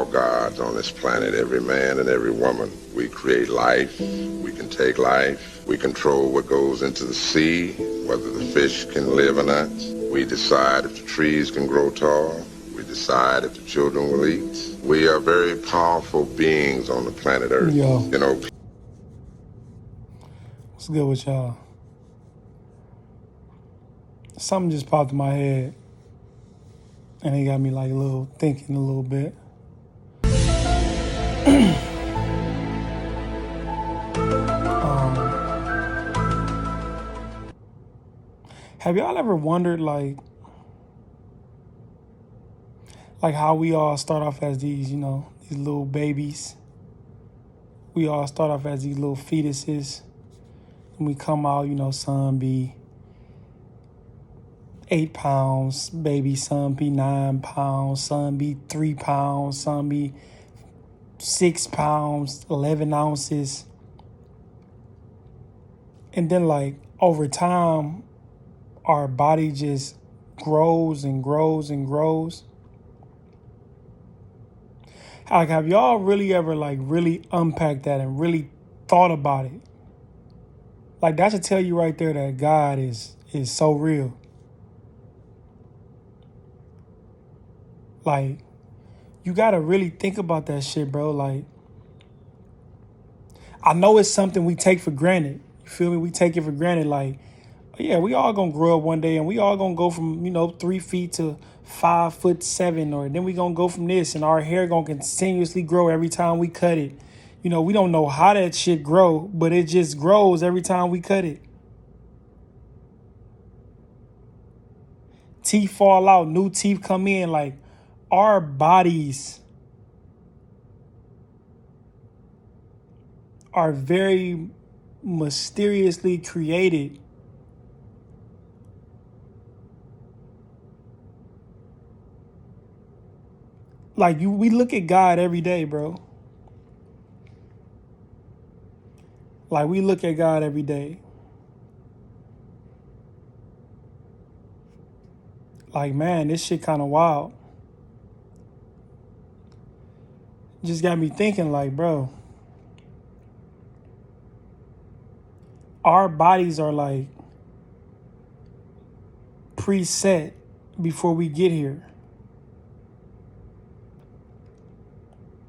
all gods on this planet, every man and every woman. We create life, we can take life, we control what goes into the sea, whether the fish can live or not. We decide if the trees can grow tall. We decide if the children will eat. We are very powerful beings on the planet Earth. Yo. You know, What's good with y'all? Something just popped in my head, and it got me like thinking a little bit. Have y'all ever wondered like how we all start off as these little babies? We all start off as these little fetuses, and we come out, son be 8 pounds, baby son be 9 pounds, son be 3 pounds, son be 6 pounds, 11 ounces. And then like over time, our body just grows and grows and grows. Like, have y'all really ever really unpacked that and really thought about it? Like, that should tell you right there that God is so real. Like, you gotta really think about that shit, bro. Like, I know it's something we take for granted. You feel me? We take it for granted. Like, yeah, we all gonna grow up one day and we all gonna go from, 3 feet to 5'7", or then we gonna go from this, and our hair gonna continuously grow every time we cut it. We don't know how that shit grow, but it just grows every time we cut it. Teeth fall out, new teeth come in. Like, our bodies are very mysteriously created. Like, we look at God every day, bro. Like, we look at God every day. Like, man, this shit kind of wild. Just got me thinking, like, bro, our bodies are like preset before we get here.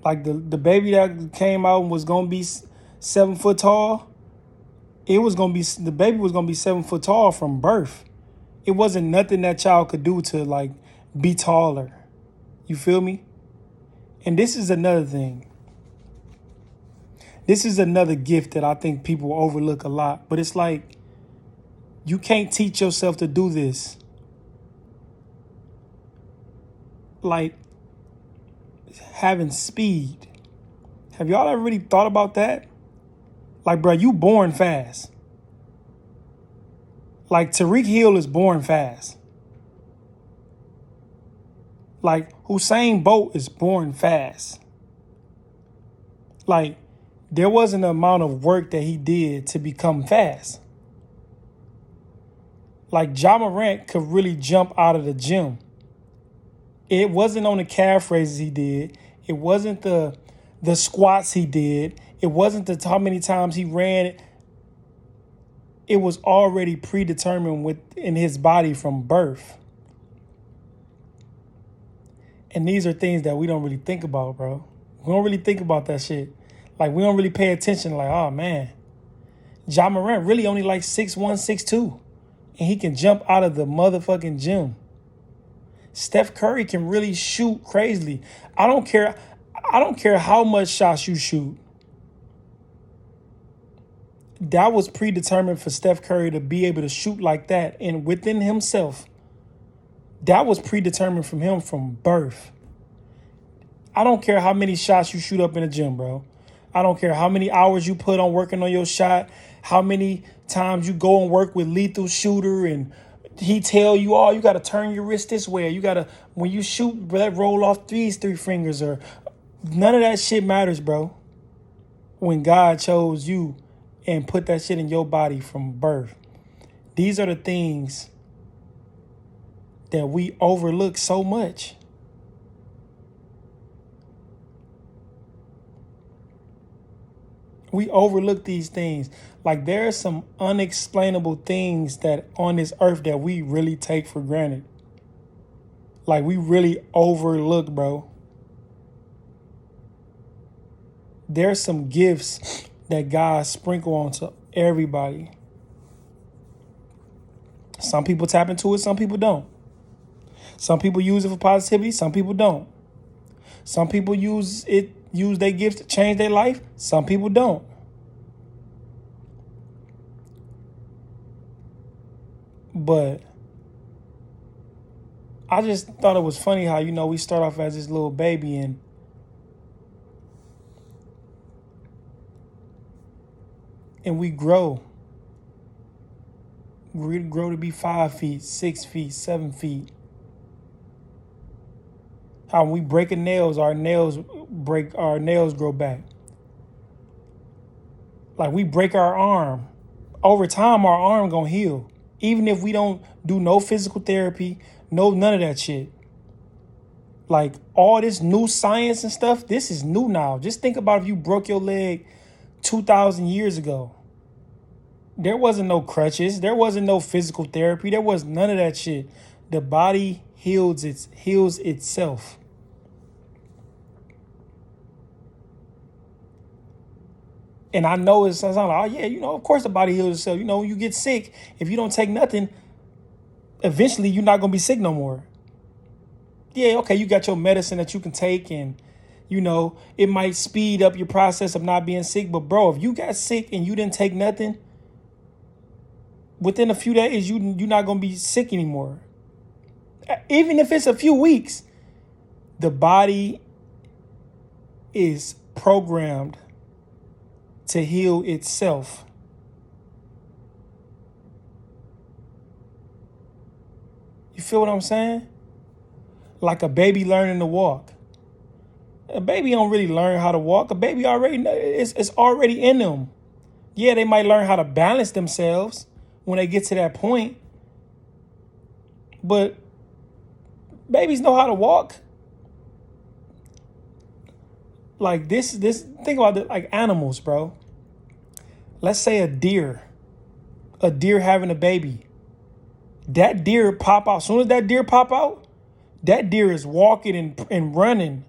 Like the baby that came out and was gonna be 7 foot tall, the baby was gonna be 7 foot tall from birth. It wasn't nothing that child could do to like be taller. You feel me? And this is another thing. This is another gift that I think people overlook a lot. But it's like, you can't teach yourself to do this. Like, having speed. Have y'all ever really thought about that? Like, bro, you born fast. Like, Tariq Hill is born fast. Like, Usain Bolt is born fast. Like, there wasn't an amount of work that he did to become fast. Like, Ja Morant could really jump out of the gym. It wasn't on the calf raises he did. It wasn't the squats he did. It wasn't how many times he ran. It was already predetermined within his body from birth. And these are things that we don't really think about, bro. We don't really think about that shit. Like, we don't really pay attention. Like, oh, man. Ja Morant really only like 6'1", 6'2". And he can jump out of the motherfucking gym. Steph Curry can really shoot crazily. I don't care how much shots you shoot. That was predetermined for Steph Curry to be able to shoot like that. And within himself, that was predetermined from him from birth. I don't care how many shots you shoot up in the gym, bro. I don't care how many hours you put on working on your shot, how many times you go and work with Lethal Shooter and he tell you, oh, you got to turn your wrist this way. You got to, when you shoot, roll off these 3 fingers, or none of that shit matters, bro. When God chose you and put that shit in your body from birth. These are the things that we overlook so much. We overlook these things. Like there are some unexplainable things that on this earth that we really take for granted. Like we really overlook, bro. There's some gifts that God sprinkle onto everybody. Some people tap into it, some people don't. Some people use it for positivity, some people don't. Some people use their gifts to change their life, some people don't. But I just thought it was funny how, we start off as this little baby and we grow. We grow to be 5 feet, 6 feet, 7 feet. How when we break our nails grow back. Like we break our arm. Over time, our arm gonna heal. Even if we don't do no physical therapy, none of that shit. Like all this new science and stuff, this is new now. Just think about if you broke your leg 2,000 years ago. There wasn't no crutches. There wasn't no physical therapy. There was none of that shit. The body heals itself. And I know it sounds like, oh yeah, of course the body heals itself. You get sick. If you don't take nothing, eventually you're not going to be sick no more. Yeah, okay, you got your medicine that you can take and, it might speed up your process of not being sick. But bro, if you got sick and you didn't take nothing, within a few days, you're not going to be sick anymore. Even if it's a few weeks, the body is programmed to heal itself. You feel what I'm saying? Like a baby learning to walk. A baby don't really learn how to walk. A baby already, it's already in them. Yeah, they might learn how to balance themselves when they get to that point. But babies know how to walk. Like this, think about it like animals, bro. Let's say a deer having a baby. That deer pop out. As soon as that deer pop out, that deer is walking and running.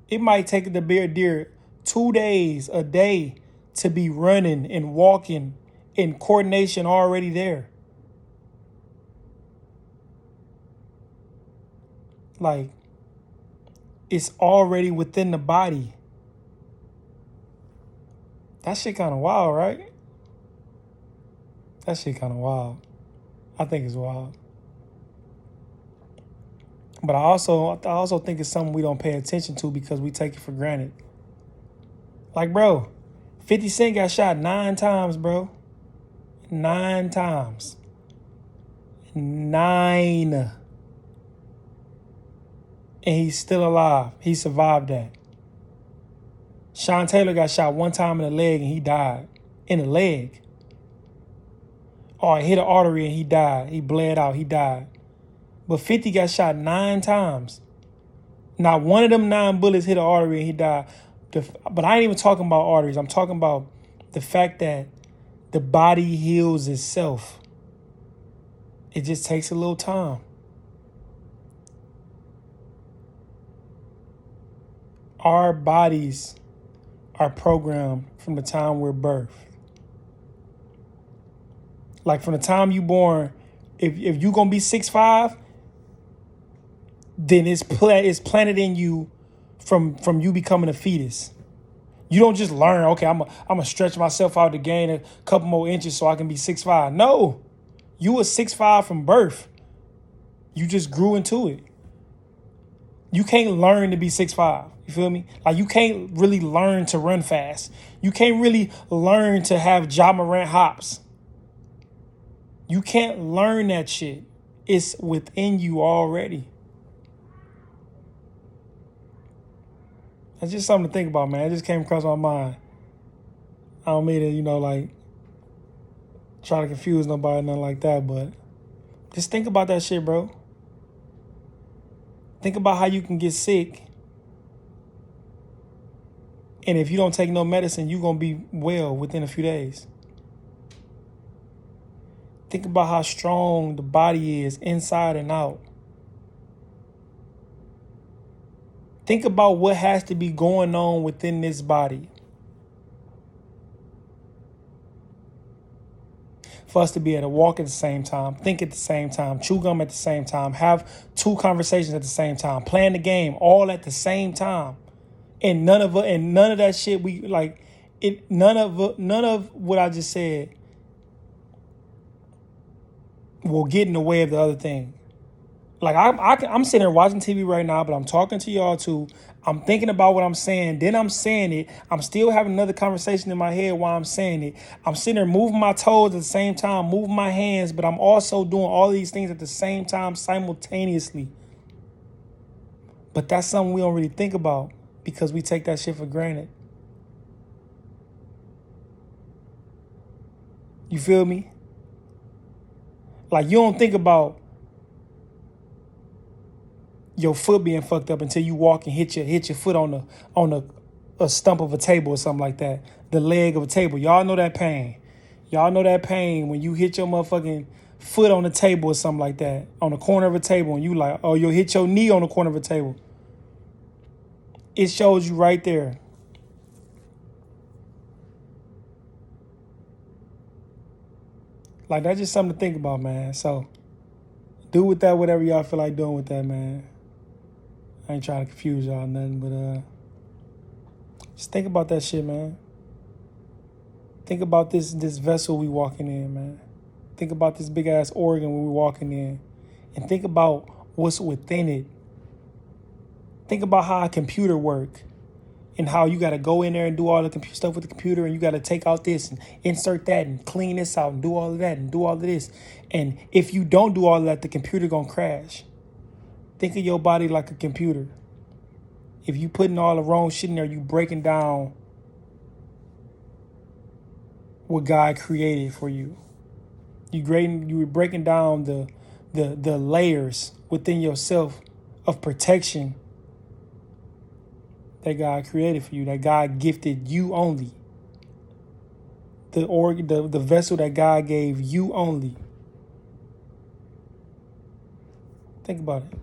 It might take the deer 2 days, a day to be running and walking in coordination already there. Like, it's already within the body. That shit kind of wild, right? That shit kind of wild. I think it's wild. But I also think it's something we don't pay attention to because we take it for granted. Like, bro, 50 Cent got shot 9 times, bro. 9 times. 9. And he's still alive. He survived that. Sean Taylor got shot 1 time in the leg and he died. In the leg. Or hit an artery and he died. He bled out. He died. But 50 got shot 9 times. Not one of them 9 bullets hit an artery and he died. But I ain't even talking about arteries. I'm talking about the fact that the body heals itself. It just takes a little time. Our bodies are programmed from the time we're birthed. Like from the time you born, if you're going to be 6'5", then it's planted in you from you becoming a fetus. You don't just learn, okay, I'm going to stretch myself out to gain a couple more inches so I can be 6'5". No, you were 6'5" from birth. You just grew into it. You can't learn to be 6'5". You feel me? Like you can't really learn to run fast. You can't really learn to have Ja Morant hops. You can't learn that shit. It's within you already. That's just something to think about, man. It just came across my mind. I don't mean to, try to confuse nobody, nothing like that, but just think about that shit, bro. Think about how you can get sick And if you don't take no medicine, you're going to be well within a few days. Think about how strong the body is inside and out. Think about what has to be going on within this body for us to be able to walk at the same time, think at the same time, chew gum at the same time, have two conversations at the same time, playing the game all at the same time. And none of that shit we like it. None of what I just said will get in the way of the other thing. Like I'm sitting there watching TV right now, but I'm talking to y'all too. I'm thinking about what I'm saying. Then I'm saying it. I'm still having another conversation in my head while I'm saying it. I'm sitting there moving my toes at the same time, moving my hands, but I'm also doing all these things at the same time simultaneously. But that's something we don't really think about because we take that shit for granted. You feel me? Like you don't think about your foot being fucked up until you walk and hit your foot on a stump of a table or something like that. The leg of a table. Y'all know that pain. Y'all know that pain when you hit your motherfucking foot on the table or something like that. On the corner of a table and you like, oh, you'll hit your knee on the corner of a table. It shows you right there. Like that's just something to think about, man. So do with that whatever y'all feel like doing with that, man. I ain't trying to confuse y'all or nothing, but just think about that shit, man. Think about this vessel we walking in, man. Think about this big ass organ we walking in. And think about what's within it. Think about how a computer work and how you got to go in there and do all the stuff with the computer and you got to take out this and insert that and clean this out and do all of that and do all of this. And if you don't do all of that, the computer gonna crash. Think of your body like a computer. If you putting all the wrong shit in there, you breaking down what God created for you. You were breaking down the layers within yourself of protection that God created for you, that God gifted you only. The vessel that God gave you only. Think about it.